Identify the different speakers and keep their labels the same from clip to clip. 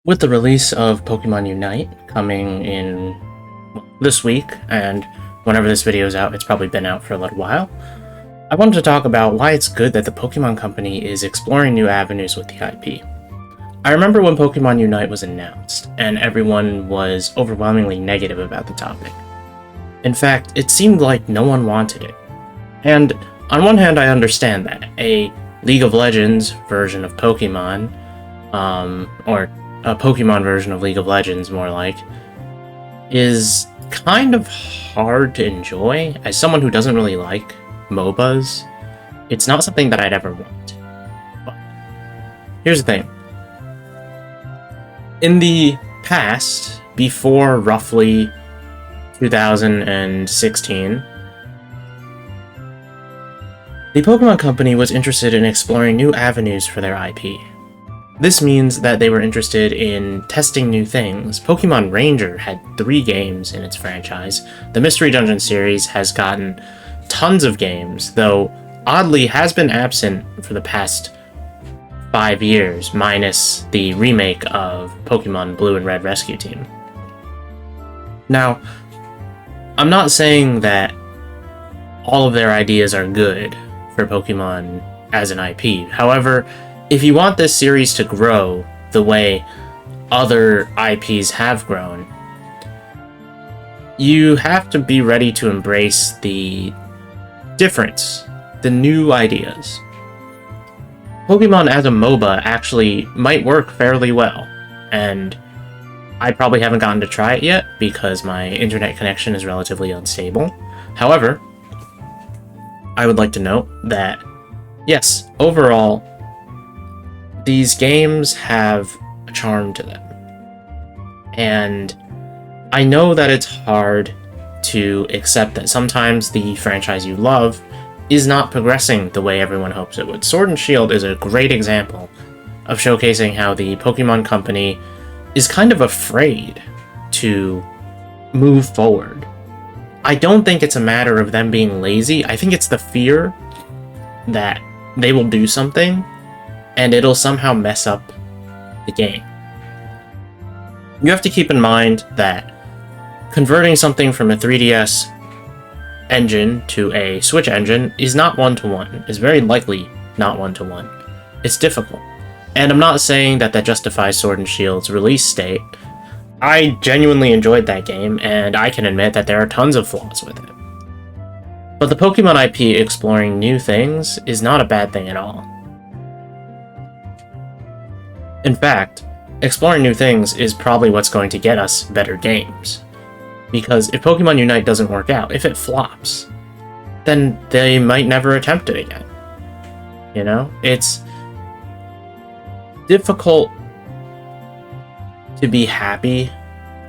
Speaker 1: With the release of Pokemon Unite coming in this week, and whenever this video is out, it's probably been out for a little while, I wanted to talk about why it's good that the Pokemon Company is exploring new avenues with the IP. I remember when Pokemon Unite was announced, and everyone was overwhelmingly negative about the topic. In fact, it seemed like no one wanted it. And on one hand, I understand that. A League of Legends version of Pokemon, or a Pokemon version of League of Legends, more like, is kind of hard to enjoy. As someone who doesn't really like MOBAs, it's not something that I'd ever want. But here's the thing. In the past, before roughly 2016, the Pokemon Company was interested in exploring new avenues for their IP. This means that they were interested in testing new things. Pokemon Ranger had 3 games in its franchise. The Mystery Dungeon series has gotten tons of games, though oddly has been absent for the past 5 years, minus the remake of Pokemon Blue and Red Rescue Team. Now, I'm not saying that all of their ideas are good for Pokemon as an IP. However, if you want this series to grow the way other IPs have grown, you have to be ready to embrace the difference, the new ideas. Pokemon as a MOBA actually might work fairly well, and I probably haven't gotten to try it yet because my internet connection is relatively unstable. However, I would like to note that, yes, overall, these games have a charm to them. And I know that it's hard to accept that sometimes the franchise you love is not progressing the way everyone hopes it would. Sword and Shield is a great example of showcasing how the Pokemon Company is kind of afraid to move forward. I don't think it's a matter of them being lazy. I think it's the fear that they will do something and it'll somehow mess up the game. You have to keep in mind that converting something from a 3DS engine to a Switch engine is not one-to-one, is very likely not one-to-one. It's difficult. And I'm not saying that justifies Sword and Shield's release date. I genuinely enjoyed that game, and I can admit that there are tons of flaws with it. But the Pokemon IP exploring new things is not a bad thing at all. In fact, exploring new things is probably what's going to get us better games. Because if Pokemon Unite doesn't work out, if it flops, then they might never attempt it again. You know? It's difficult to be happy,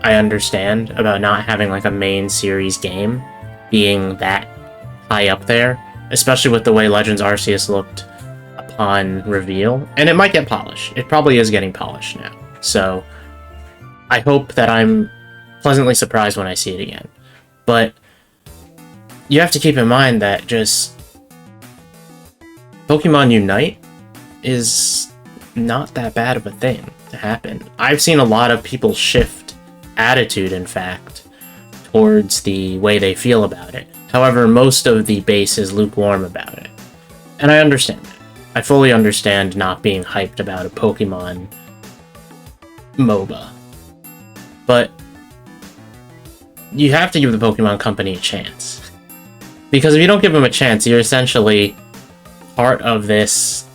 Speaker 1: I understand, about not having like a main series game being that high up there, especially with the way Legends Arceus looked upon reveal, and it might get polished. It probably is getting polished now. So I hope that I'm pleasantly surprised when I see it again. But you have to keep in mind that just Pokemon Unite is not that bad of a thing to happen. I've seen a lot of people shift attitude, in fact, towards the way they feel about it. However, most of the base is lukewarm about it. And I understand that. I fully understand not being hyped about a Pokemon MOBA. But you have to give the Pokemon Company a chance. Because if you don't give them a chance, you're essentially part of this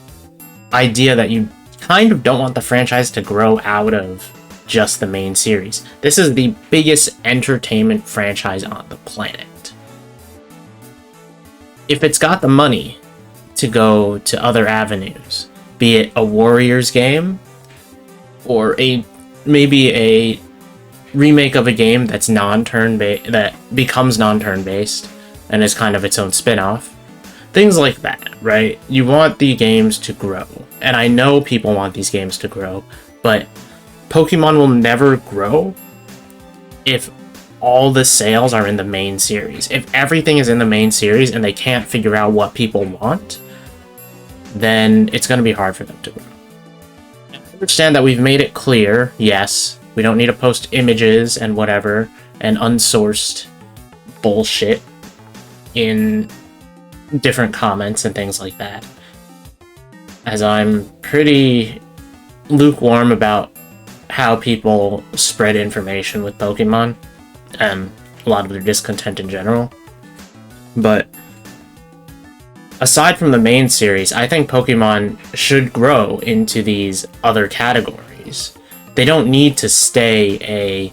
Speaker 1: idea that you kind of don't want the franchise to grow out of just the main series. This is the biggest entertainment franchise on the planet. If it's got the money to go to other avenues, be it a Warriors game, or maybe a remake of a game that's that becomes non-turn based and is kind of its own spin-off, things like that, right? You want the games to grow, and I know people want these games to grow, but Pokemon will never grow if all the sales are in the main series. If everything is in the main series and they can't figure out what people want, then it's going to be hard for them to grow. understand that we've made it clear, yes, we don't need to post images and whatever, and unsourced bullshit in different comments and things like that. As I'm pretty lukewarm about how people spread information with Pokemon, and a lot of their discontent in general. But aside from the main series, I think Pokemon should grow into these other categories. They don't need to stay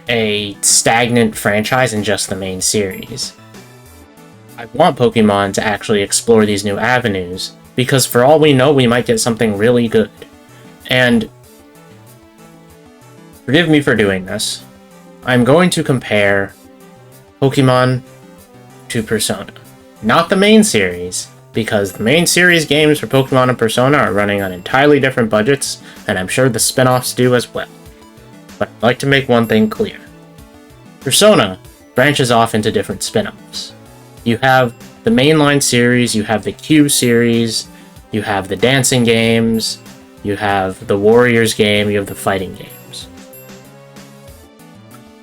Speaker 1: a stagnant franchise in just the main series. I want Pokemon to actually explore these new avenues, because for all we know, we might get something really good. And forgive me for doing this, I'm going to compare Pokemon to Persona. Not the main series, because the main series games for Pokemon and Persona are running on entirely different budgets, and I'm sure the spin-offs do as well. But I'd like to make one thing clear. Persona branches off into different spin-offs. You have the mainline series, you have the Q series, you have the dancing games, you have the Warriors game, you have the fighting games.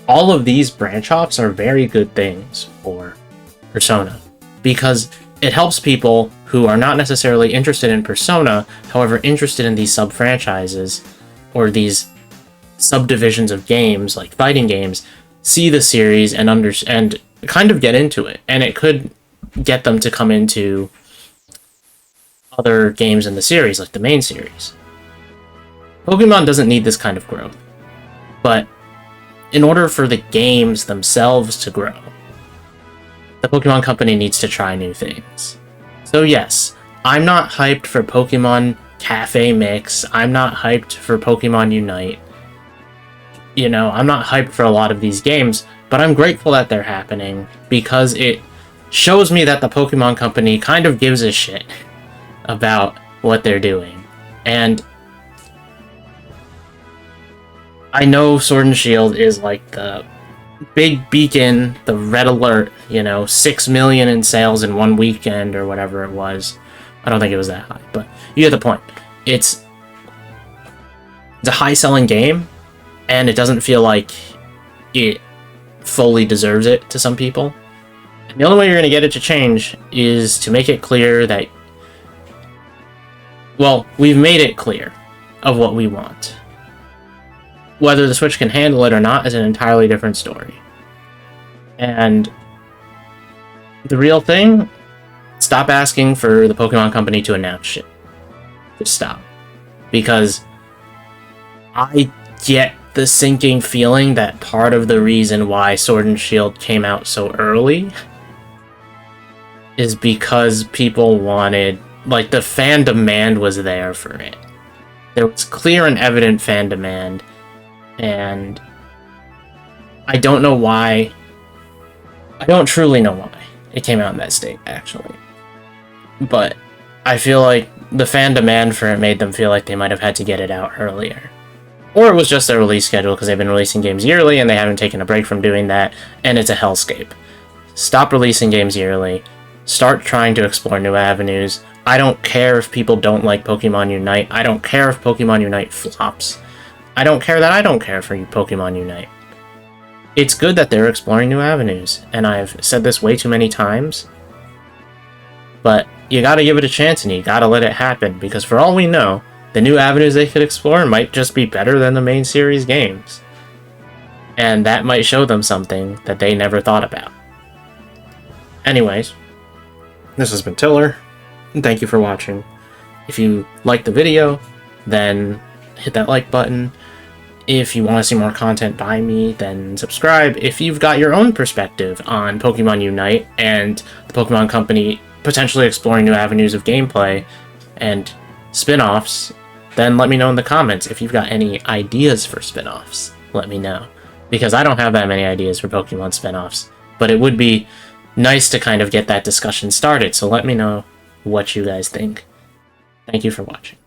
Speaker 1: All of these branch-offs are very good things for Persona, because it helps people who are not necessarily interested in Persona, however interested in these sub-franchises, or these subdivisions of games, like fighting games, see the series and kind of get into it, and it could get them to come into other games in the series, like the main series. Pokemon doesn't need this kind of growth, but in order for the games themselves to grow, the Pokemon Company needs to try new things. So yes, I'm not hyped for Pokemon Cafe Mix, I'm not hyped for Pokemon Unite, you know, I'm not hyped for a lot of these games, but I'm grateful that they're happening, because it shows me that the Pokemon Company kind of gives a shit about what they're doing. And I know Sword and Shield is like the big beacon, the red alert, you know, 6 million in sales in one weekend or whatever it was. I don't think it was that high, but you get the point. It's a high-selling game, and it doesn't feel like it fully deserves it to some people. And the only way you're going to get it to change is to make it clear that, well, we've made it clear of what we want. Whether the Switch can handle it or not is an entirely different story. And the real thing, stop asking for the Pokemon Company to announce shit. Just stop. Because I get the sinking feeling that part of the reason why Sword and Shield came out so early is because people wanted, like, the fan demand was there for it. There was clear and evident fan demand, and I don't know why. I don't truly know why it came out in that state, actually. But I feel like the fan demand for it made them feel like they might have had to get it out earlier. Or it was just their release schedule, because they've been releasing games yearly and they haven't taken a break from doing that, and it's a hellscape. Stop releasing games yearly. Start trying to explore new avenues. I don't care if people don't like Pokemon Unite. I don't care if Pokemon Unite flops. I don't care that I don't care for Pokemon Unite. It's good that they're exploring new avenues, and I've said this way too many times, but you gotta give it a chance and you gotta let it happen, because for all we know, the new avenues they could explore might just be better than the main series games. And that might show them something that they never thought about. Anyways, this has been Tiller, and thank you for watching. If you liked the video, then hit that like button. If you want to see more content by me, then subscribe. If you've got your own perspective on Pokemon Unite and the Pokemon Company potentially exploring new avenues of gameplay and spin-offs, then let me know in the comments. If you've got any ideas for spin-offs, let me know. Because I don't have that many ideas for Pokemon spin-offs, but it would be nice to kind of get that discussion started, so let me know what you guys think. Thank you for watching.